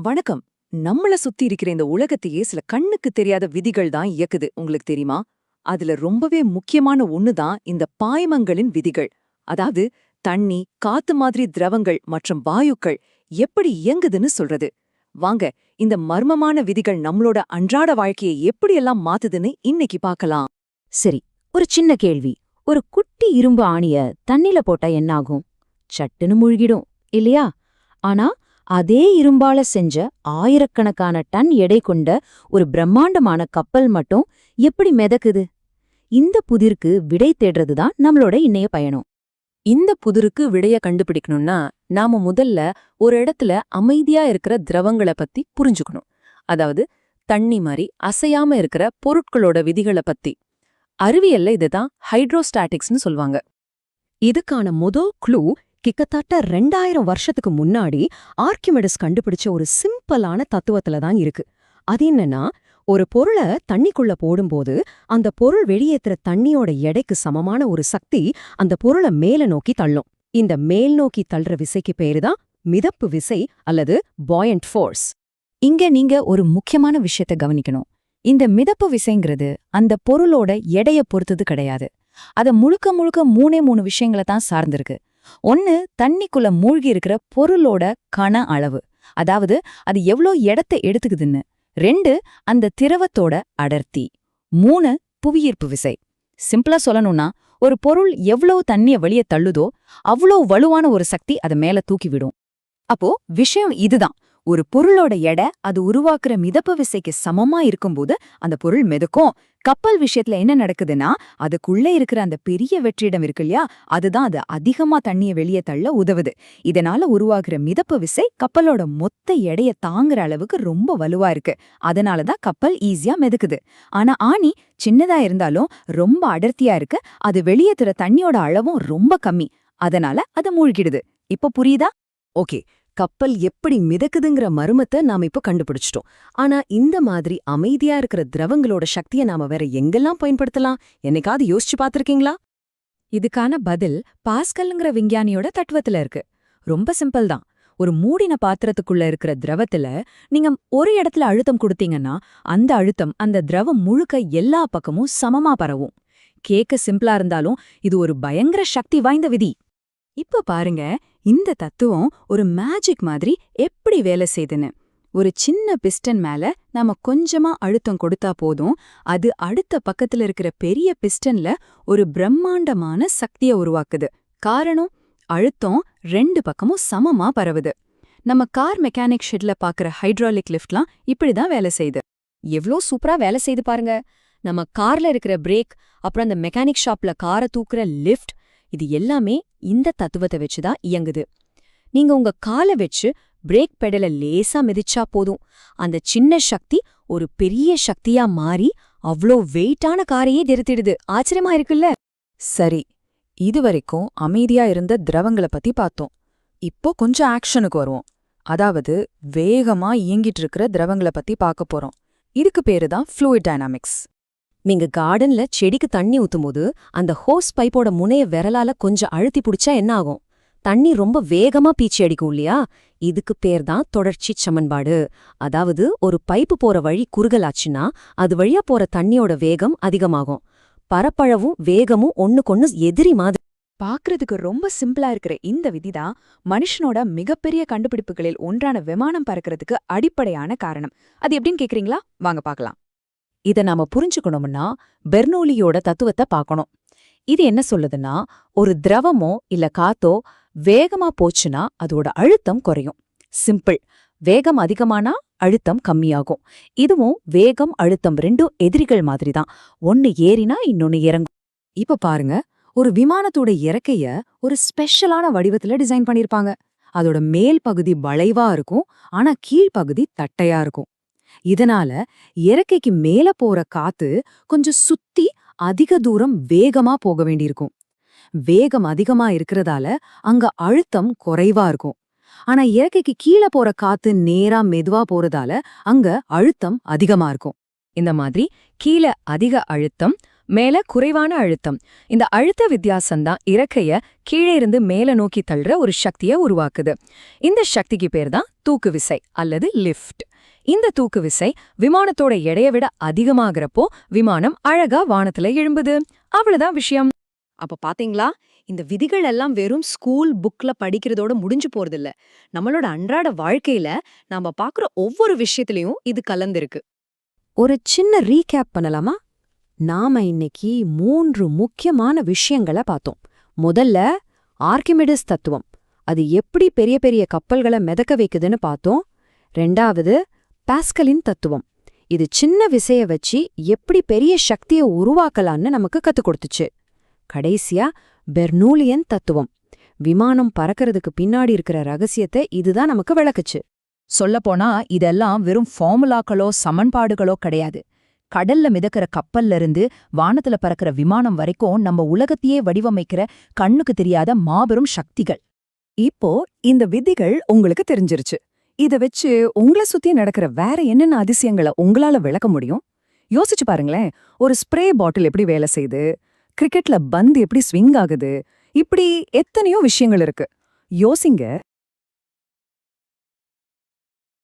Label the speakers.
Speaker 1: வணக்கம். நம்மள சுத்தி இருக்கிற இந்த உலகத்தையே சில கண்ணுக்கு தெரியாத விதிகள் தான் இயக்குது, உங்களுக்கு தெரியுமா? அதுல ரொம்பவே முக்கியமான ஒண்ணு தான் இந்த பாய்மங்களின் விதிகள். அதாவது தண்ணி, காத்து மாதிரி திரவங்கள் மற்றும் வாயுக்கள் எப்படி இயங்குதுன்னு சொல்றது. வாங்க, இந்த மர்மமான விதிகள் நம்மளோட அன்றாட வாழ்க்கையை எப்படியெல்லாம் மாத்துதுன்னு இன்னைக்கு பார்க்கலாம்.
Speaker 2: சரி, ஒரு சின்ன கேள்வி. ஒரு குட்டி இரும்பு ஆணிய தண்ணில போட்டா என்னாகும்? சட்டுன்னு முழுகிடும், இல்லையா? ஆனா அதே இரும்பால செஞ்ச ஆயிரக்கணக்கான டன் எடை கொண்ட ஒரு பிரம்மாண்டமான கப்பல் மட்டும் எப்படி மிதக்குது? இந்த புதிருக்கு விடை தேடுறதுதான் நம்மளோட இன்னைய பயணம்.
Speaker 3: இந்த புதிருக்கு விடைய கண்டுபிடிக்கணும்னா நாம முதல்ல ஒரு இடத்துல அமைதியா இருக்கிற திரவங்களை பத்தி புரிஞ்சுக்கணும். அதாவது தண்ணி மாதிரி அசையாம இருக்கிற பொருட்களோட விதிகளை பத்தி. அறிவியல்ல இதுதான் ஹைட்ரோஸ்டாட்டிக்ஸ்னு சொல்வாங்க.
Speaker 4: இதுக்கான க்ளூ கிட்டத்தட்ட 2000 வருஷத்துக்கு முன்னாடி ஆர்க்கிமெடிஸ் கண்டுபிடிச்ச ஒரு சிம்பிளான தத்துவத்துல தான் இருக்கு. அது என்னன்னா, ஒரு பொருளை தண்ணிக்குள்ள போடும்போது அந்த பொருள் வெளியேற்றுற தண்ணியோட எடைக்கு சமமான ஒரு சக்தி அந்த பொருளை மேல நோக்கி தள்ளும். இந்த மேல் நோக்கி தள்ளுற விசைக்கு பேருதான் மிதப்பு விசை அல்லது பாயண்ட் ஃபோர்ஸ்.
Speaker 2: இங்க நீங்க ஒரு முக்கியமான விஷயத்த கவனிக்கணும். இந்த மிதப்பு விசைங்கிறது அந்த பொருளோட எடைய பொறுத்தது கிடையாது. அத முழுக்க முழுக்க மூணே விஷயங்களை தான் சார்ந்திருக்கு. ஒன்னு, தண்ணிக்குள்ள மூழ்கி இருக்கிற பொருளோட கன அளவு, அதாவது அது எவ்வளோ இடத்தை எடுத்துக்குதுன்னு. 2, அந்த திரவத்தோட அடர்த்தி. 3, புவியீர்ப்பு விசை. சிம்பிளா சொல்லணும்னா, ஒரு பொருள் எவ்வளவு தண்ணிய வெளியே தள்ளுதோ அவ்வளோ வலுவான ஒரு சக்தி அதை மேல தூக்கிவிடும். அப்போ விஷயம் இதுதான். ஒரு பொருளோட எடை அது உருவாக்குற மிதப்பு விசைக்கு சமமா இருக்கும்போது அந்த பொருள் மிதக்கும். கப்பல் விஷயத்துல என்ன நடக்குதுன்னா, அதுக்குள்ள இருக்கிற அந்த பெரிய வெற்றிடம் இருக்கு இல்லையா, அதுதான் அது அதிகமா தண்ணிய வெளியே தள்ள உதவுது. இதனால உருவாகுற மிதப்பு விசை கப்பலோட மொத்த எடைய தாங்குற அளவுக்கு ரொம்ப வலுவா இருக்கு. அதனாலதான் கப்பல் ஈஸியா மிதக்குது. ஆனா ஆணி சின்னதா இருந்தாலும் ரொம்ப அடர்த்தியா இருக்கு. அது வெளியேற்றுற தண்ணியோட அளவும் ரொம்ப கம்மி. அதனால அது மூழ்கிடுது. இப்ப புரியுதா?
Speaker 4: ஓகே, கப்பல் எப்படி மிதக்குதுங்கிற மர்மத்தை நாம இப்ப கண்டுபிடிச்சிட்டோம். ஆனா இந்த மாதிரி அமைதியா இருக்கிற திரவங்களோட சக்தியை நாம வேற எங்கெல்லாம் பயன்படுத்தலாம்? என்னைக்காவது யோசிச்சு பார்த்திருக்கீங்களா?
Speaker 2: இதுக்கான பதில் பாஸ்கல்ங்கிற விஞ்ஞானியோட தத்துவத்துல இருக்கு. ரொம்ப சிம்பிள் தான். ஒரு மூடின பாத்திரத்துக்குள்ள இருக்கிற திரவத்துல நீங்க ஒரு இடத்துல அழுத்தம் கொடுத்தீங்கன்னா அந்த அழுத்தம் அந்த திரவம் முழுக்க எல்லா பக்கமும் சமமா பரவும். கேக்க சிம்பிளா இருந்தாலும் இது ஒரு பயங்கர சக்தி வாய்ந்த விதி. இப்ப பாருங்க, இந்த தத்துவம் ஒரு மேஜிக் மாதிரி எப்படி வேலை செய்துன்னு. ஒரு சின்ன பிஸ்டன் மேல நாம கொஞ்சமா அழுத்தம் கொடுத்தா போதும், அது அடுத்த பக்கத்துல இருக்கிற பெரிய பிஸ்டன்ல ஒரு பிரம்மாண்டமான சக்தியை உருவாக்குது. காரணம், அழுத்தம் 2 பக்கமும் சமமா பரவுது. நம்ம கார் மெக்கானிக் ஷெட்ல பாக்குற ஹைட்ராலிக் லிஃப்ட்லாம் இப்படிதான் வேலை செய்யுது. எவ்ளோ சூப்பரா வேலை செய்து பாருங்க. நம்ம கார்ல இருக்கிற பிரேக், அப்புறம் அந்த மெக்கானிக் ஷாப்ல காரை தூக்குற லிஃப்ட், இது எல்லாமே இந்த தத்துவத்தை வச்சுதான் இயங்குது. நீங்க உங்க காலை வச்சு பிரேக் பெடல லேசா மிதிச்சா போதும், அந்த சின்ன சக்தி ஒரு பெரிய சக்தியா மாறி அவ்ளோ வெயிட்டான காரையே நிறுத்திடுது. ஆச்சரியமா இருக்குல்ல?
Speaker 3: சரி, இதுவரைக்கும் அமைதியா இருந்த திரவங்களை பத்தி பார்த்தோம். இப்போ கொஞ்சம் ஆக்ஷனுக்கு வருவோம். அதாவது வேகமா இயங்கிட்டு இருக்கிற திரவங்களை பத்தி பார்க்க போறோம். இதுக்கு பேருதான் ஃப்ளூயிட் டைனாமிக்ஸ்.
Speaker 4: நீங்க கார்டன்ல செடிக்கு தண்ணி ஊத்தும்போது அந்த ஹோஸ் பைப்போட முனைய விரலால கொஞ்சம் அழுத்தி பிடிச்சா என்ன ஆகும்? தண்ணி ரொம்ப வேகமா பீச்சி அடிக்கும் இல்லையா? இதுக்கு பேர் தான் தொடர்ச்சி சமன்பாடு. அதாவது ஒரு பைப்பு போற வழி குறுகலாச்சுன்னா அது வழியா போற தண்ணியோட வேகம் அதிகமாகும். பரப்பளவும் வேகமும் ஒண்ணுக்கொன்னு எதிரி மாதிரி.
Speaker 1: பாக்குறதுக்கு ரொம்ப சிம்பிளா இருக்கிற இந்த விதிதான் மனுஷனோட மிகப்பெரிய கண்டுபிடிப்புகளில் ஒன்றான விமானம் பறக்கிறதுக்கு அடிப்படையான காரணம். அது எப்படின்னு கேக்குறீங்களா? வாங்க பார்க்கலாம்.
Speaker 2: இத நாம புரிஞ்சுக்கணும்னா பெர்னோலியோட தத்துவத்தை பார்க்கணும். இது என்ன சொல்லுதுன்னா, ஒரு திரவமோ இல்ல காத்தோ வேகமா போச்சுன்னா அதோட அழுத்தம் குறையும். சிம்பிள். வேகம் அதிகமானா அழுத்தம் கம்மியாகும். இதுவும் வேகம் அழுத்தம் 2 எதிரிகள் மாதிரிதான். ஒன்னு ஏறினா இன்னொன்னு இறங்கும்.
Speaker 1: இப்ப பாருங்க, ஒரு விமானத்தோட இறக்கைய ஒரு ஸ்பெஷலான வடிவத்துல டிசைன் பண்ணிருப்பாங்க. அதோட மேல் பகுதி வளைவா இருக்கும், ஆனா கீழ்ப்பகுதி தட்டையா இருக்கும். இதனால இறக்கைக்கு மேல போற காத்து கொஞ்சம் சுத்தி அதிக தூரம் வேகமா போக வேண்டியிருக்கும். வேகம் அதிகமா இருக்கிறதால அங்க அழுத்தம் குறைவா இருக்கும். ஆனா இறக்கைக்கு கீழே போற காத்து நேரா மெதுவா போறதால அங்க அழுத்தம் அதிகமா இருக்கும். இந்த மாதிரி கீழே அதிக அழுத்தம்,
Speaker 2: மேல குறைவான அழுத்தம். இந்த அழுத்த வித்தியாசம்தான் இறக்கைய கீழே இருந்து மேல நோக்கி தள்ளுற ஒரு சக்தியை உருவாக்குது. இந்த சக்திக்கு பேர் தான் தூக்கு விசை அல்லது லிஃப்ட். இந்த தூக்கு விசை விமானத்தோட எடையை விட அதிகமாகறப்போ விமானம் அழகா வானத்துல எழும்புது. அவ்வளவுதான் விஷயம்.
Speaker 1: அப்ப பாத்தீங்களா, இந்த விதிகள் எல்லாம் வெறும் ஸ்கூல் புக்ல படிக்கிறதோட முடிஞ்சு போறதில்ல. நம்மளோட அன்றாட வாழ்க்கையில நாம பாக்குற ஒவ்வொரு விஷயத்திலயும் இது கலந்திருக்கு.
Speaker 4: ஒரு சின்ன ரீகேப் பண்ணலாமா? நாம இன்னைக்கு 3 முக்கியமான விஷயங்களை பார்த்தோம். முதல்ல ஆர்க்கிமிடிஸ் தத்துவம், அது எப்படி பெரிய பெரிய கப்பல்களை மிதக்க வைக்குதுன்னு பார்த்தோம். 2வது பாஸ்கலின் தத்துவம், இது சின்ன விசைய வச்சு எப்படி பெரிய சக்தியை உருவாக்கலான்னு நமக்கு கத்துக் கொடுத்துச்சு. கடைசியா பெர்னூலியன் தத்துவம், விமானம் பறக்கிறதுக்கு பின்னாடி இருக்கிற ரகசியத்தை இதுதான் நமக்கு விளக்குச்சு.
Speaker 2: சொல்லப்போனா இதெல்லாம் வெறும் ஃபார்முலாக்களோ சமன்பாடுகளோ கிடையாது. கடல்ல மிதக்கிற கப்பல்ல இருந்து வானத்துல பறக்கிற விமானம் வரைக்கும் நம்ம உலகத்தையே வடிவமைக்கிற கண்ணுக்கு தெரியாத மாபெரும் சக்திகள்.
Speaker 1: இப்போ இந்த விதிகள் உங்களுக்கு தெரிஞ்சிருச்சு. இத வச்சு உங்களை சுத்தி நடக்கிற வேற என்னென்ன அதிசயங்களை உங்களால விளக்க முடியும்? யோசிச்சு பாருங்களேன். ஒரு ஸ்ப்ரே பாட்டில் எப்படி வேலை செய்யுது, கிரிக்கெட்ல பந்து எப்படி ஸ்விங் ஆகுது, இப்படி எத்தனையோ விஷயங்கள் இருக்கு. யோசிங்க.